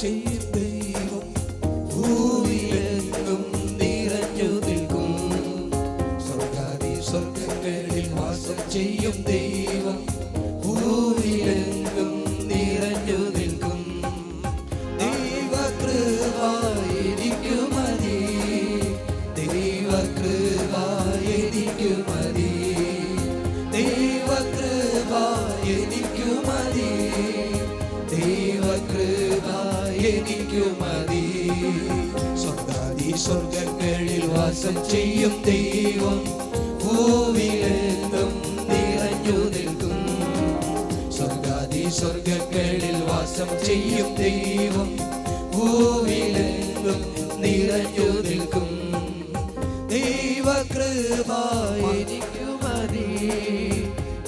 ചെയ്യും ദൈവം ഭൂമിയിലെങ്ങും നിറഞ്ഞു നിൽക്കും. സ്വർഗാദി സ്വർഗങ്ങളിൽ വാസം ചെയ്യും ദൈവം ഭൂമിയിലെങ്ങും നിറഞ്ഞു നിൽക്കും. ദൈവകൃപ എനിക്കു മതി, ദൈവകൃപ എനിക്കു മതി, ദൈവകൃപ എനിക്കു മതി, ദൈവകൃപ എനിക്കു മതി. സ്വർഗാദി സ്വർഗങ്ങളിൽ വാസം ചെയ്യും ദൈവം ഭൂമിയിലെങ്ങും നിറഞ്ഞു നിൽക്കും. സ്വർഗാദി സ്വർഗങ്ങളിൽ വാസം ചെയ്യും ദൈവം ഭൂമിയിലെങ്ങും നിറഞ്ഞു നിൽക്കും. ദൈവകൃപ എനിക്കു മതി,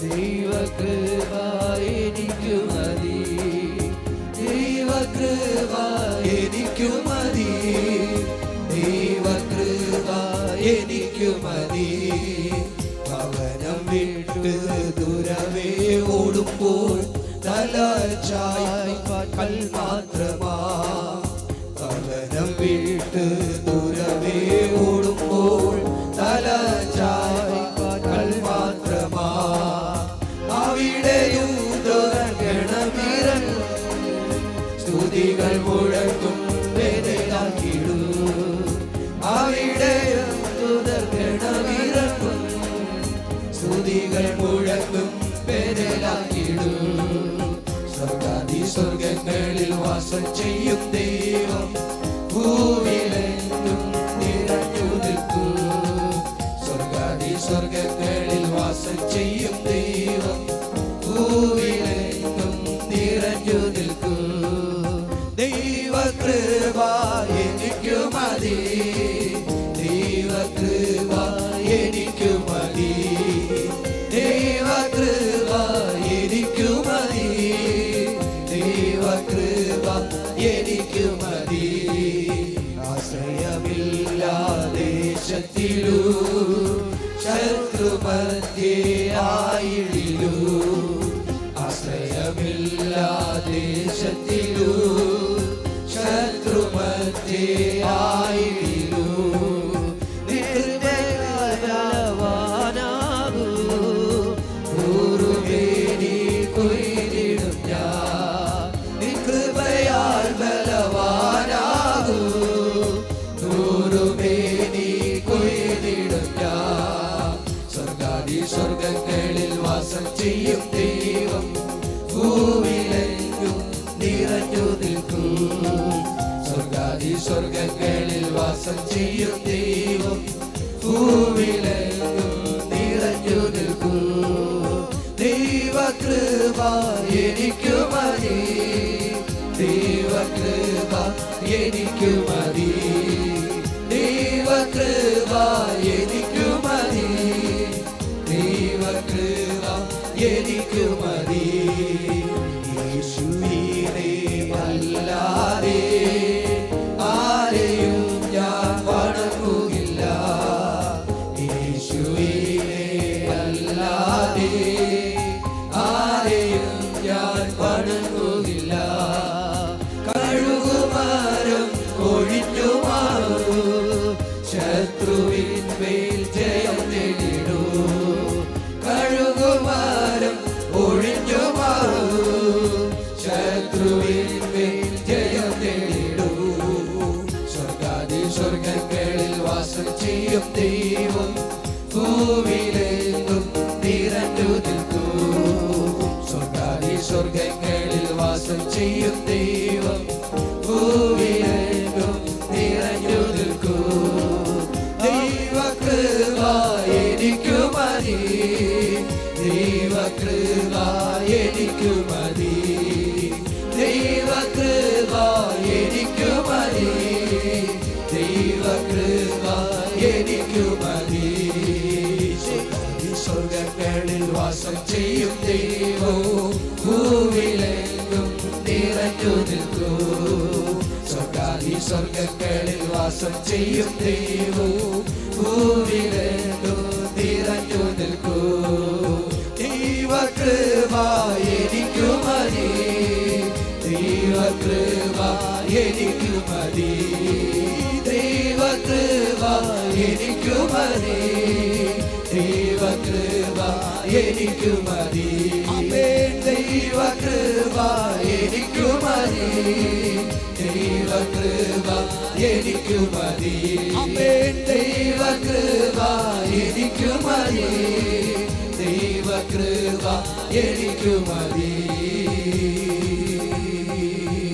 ദൈവകൃപ എനിക്കു മതി, ദൈവകൃപ എനിക്കു മതി, ദൈവകൃപ എനിക്കു മതി. ഭവനം വിട്ട് ദൂരവേ ഓടുമ്പോൾ തല ചായ്പാൽ മാത്രമാ. ഭവനം വിട്ട് ദൂരവേ ഓടുമ്പോൾ തല ചായ്പാൽ മാത്രമാ. അവിടെയും ഗണമിരൻ സ്തുതികൾ മുഴക്കും വേദനാക്കിടും. അവിടെയും ഗണമിരക്കും സ്തുതികൾ മുഴക്കും വേദനാക്കിടും. സ്വർഗാദി സ്വർഗങ്ങളിൽ വാസം ചെയ്യും ദൈവം ഭൂമിയിലെങ്ങും നിറഞ്ഞു നിൽക്കും. സ്വർഗാദി സ്വർഗങ്ങളിൽ വാസം ചെയ്യും ദൈവം ഭൂമിയിലെങ്ങും നിറഞ്ഞു നിൽക്കും. ദൈവകൃപ എനിക്കു മതി, ദൈവകൃപ എനിക്കു മതി, ദൈവകൃപ എനിക്കു മതി, ദൈവകൃപ എനിക്കു മതി. ആശ്രയമില്ലാ ദേശത്തിലൂ ശത്രുമധ്യേ ആയിടിലൂ. ആശ്രയമില്ലാ ദേശത്തിലൂ ശത്രുമധ്യേ ആയിടിലൂ. നിർബലവാനാകൂ ൂറുമേനി കൊയ്തിടും ഞാൻ. നികൃപയാൽ ബലവാനാകൂ ൂറുമേനി കൊയ്തിടും ഞാൻ. സ്വർഗാദി സ്വർഗങ്ങളിൽ വാസം ചെയ്യും ദൈവം ഭൂമിയിലെങ്ങും നിറഞ്ഞു നിൽക്കും. സ്വർഗാദി സ്വർഗങ്ങളിൽ വാസം ചെയ്യും ദൈവം ഭൂമിയിലെങ്ങും നിറഞ്ഞു നിൽക്കും. ദൈവകൃപ എനിക്കു മതി, ദൈവകൃപ എനിക്കു മതി, ദൈവകൃപ എനിക്കു മതി, ദൈവകൃപ എനിക്കു മതി. യേശുവിനെ അല്ലാതെ ആരെയും ഞാൻ വണങ്ങുകില്ല, യേശുവിനെ അല്ലാതെ ആരെയും ഞാൻ വണങ്ങുകില്ല. കഴുകുമരം ഒഴിഞ്ഞു മാറൂ, ശത്രുവിന്മേൽ ജയം നേടിടൂ. കഴുകുമരം ഒഴിഞ്ഞു മാറൂ, ശത്രുവിന്മേൽ ജയം നേടിടൂ. സ്വർഗാദി സ്വർഗങ്ങളിൽ വാസം ചെയ്യും ദൈവം ഭൂമിയിലെങ്ങും നിറഞ്ഞു നിൽക്കൂ. സ്വർഗാദി സ്വർഗങ്ങളിൽ വാസം ചെയ്യും ദൈവം ഭൂമിയിലെങ്ങും നിറഞ്ഞു നിൽക്കൂ. ദൈവകൃപ എനിക്കു മതി, ദൈവകൃപ എനിക്കു മതി, ദൈവകൃപ എനിക്കു മതി, ദൈവകൃപ എനിക്കു മതി. സ്വർഗങ്ങളിൽ വാസം ചെയ്യും ദൈവവും ഭൂമിയിലെങ്ങും നിറഞ്ഞു നിൽക്കൂ. സ്വർഗാദി സ്വർഗങ്ങളിൽ വാസം ചെയ്യും ദൈവവും ഭൂമിയിലെങ്ങും നിറഞ്ഞു നിൽക്കൂ. ദൈവകൃപ എനിക്കു മതി, ദൈവകൃപ ദൈവകൃപ എനിക്കു മതി, ദൈവകൃപ എനിക്കു മതി, ദൈവകൃപ എനിക്കു മതി, ദൈവകൃപ എനിക്കു മതി, ദൈവകൃപ എനിക്കു മതി, ദൈവകൃപ എനിക്കു മതി, ദൈവകൃപ എനിക്കു മതി.